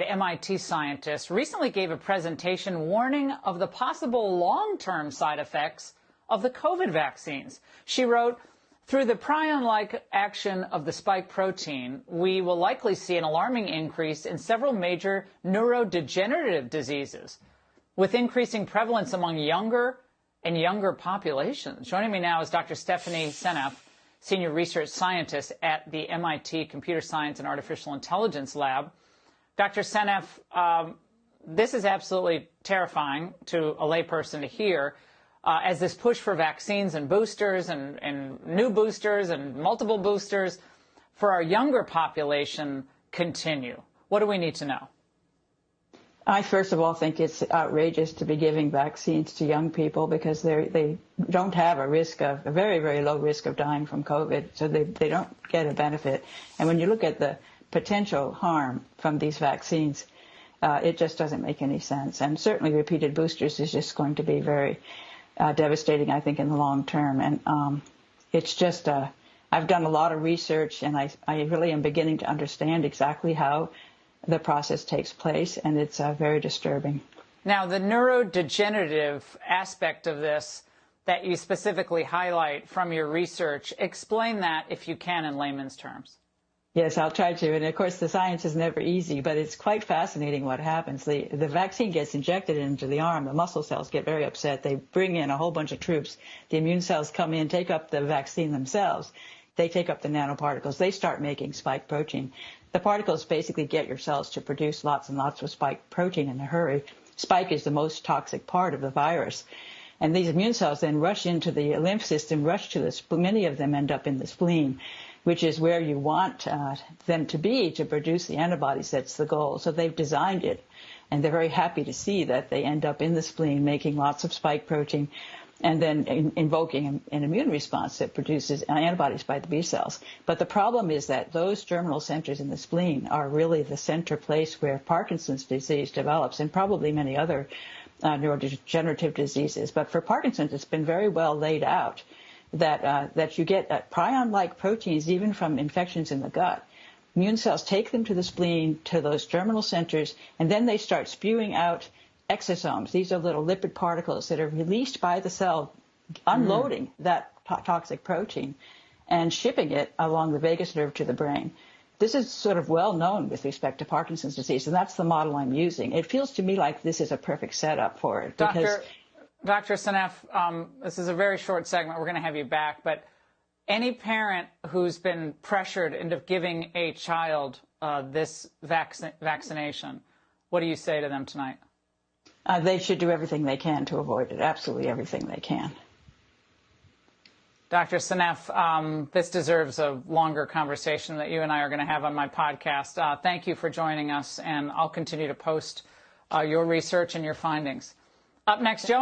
MIT scientist recently gave a presentation warning of the possible long-term side effects of the COVID vaccines. She wrote, "Through the prion-like action of the spike protein, we will likely see an alarming increase in several major neurodegenerative diseases, with increasing prevalence among younger and younger populations." Joining me now is Dr. Stephanie Seneff, Senior Research Scientist at the MIT Computer Science and Artificial Intelligence Lab. Dr. Seneff, this is absolutely terrifying to a layperson to hear as this push for vaccines and boosters and new boosters and multiple boosters for our younger population continue. What do we need to know? I first of all think it's outrageous to be giving vaccines to young people because they don't have a very, very low risk of dying from COVID, so they don't get a benefit. And when you look at the potential harm from these vaccines, it just doesn't make any sense. And certainly repeated boosters is just going to be very devastating, I think, in the long term. And it's just, I've done a lot of research, and I really am beginning to understand exactly how the process takes place, and it's very disturbing. Now, the neurodegenerative aspect of this that you specifically highlight from your research, explain that if you can in layman's terms. Yes, I'll try to. And of course, the science is never easy, but it's quite fascinating what happens. The vaccine gets injected into the arm. The muscle cells get very upset. They bring in a whole bunch of troops. The immune cells come in, take up the vaccine themselves. They take up the nanoparticles. They start making spike protein. The particles basically get your cells to produce lots and lots of spike protein in a hurry. Spike is the most toxic part of the virus. And these immune cells then rush into the lymph system, rush to the spleen. Many of them end up in the spleen, which is where you want them to be to produce the antibodies. That's the goal. So they've designed it, and they're very happy to see that they end up in the spleen making lots of spike protein and then invoking an immune response that produces antibodies by the B cells. But the problem is that those germinal centers in the spleen are really the center place where Parkinson's disease develops, and probably many other neurodegenerative diseases. But for Parkinson's, it's been very well laid out that you get prion-like proteins even from infections in the gut. Immune cells take them to the spleen, to those germinal centers, and then they start spewing out exosomes. These are little lipid particles that are released by the cell, unloading that toxic protein and shipping it along the vagus nerve to the brain. This is sort of well known with respect to Parkinson's disease, and that's the model I'm using. It feels to me like this is a perfect setup for it. Dr. Seneff, this is a very short segment. We're going to have you back. But any parent who's been pressured into giving a child this vaccination, what do you say to them tonight? They should do everything they can to avoid it, absolutely everything they can. Dr. Seneff, this deserves a longer conversation that you and I are going to have on my podcast. Thank you for joining us, and I'll continue to post your research and your findings. Up next, Joe.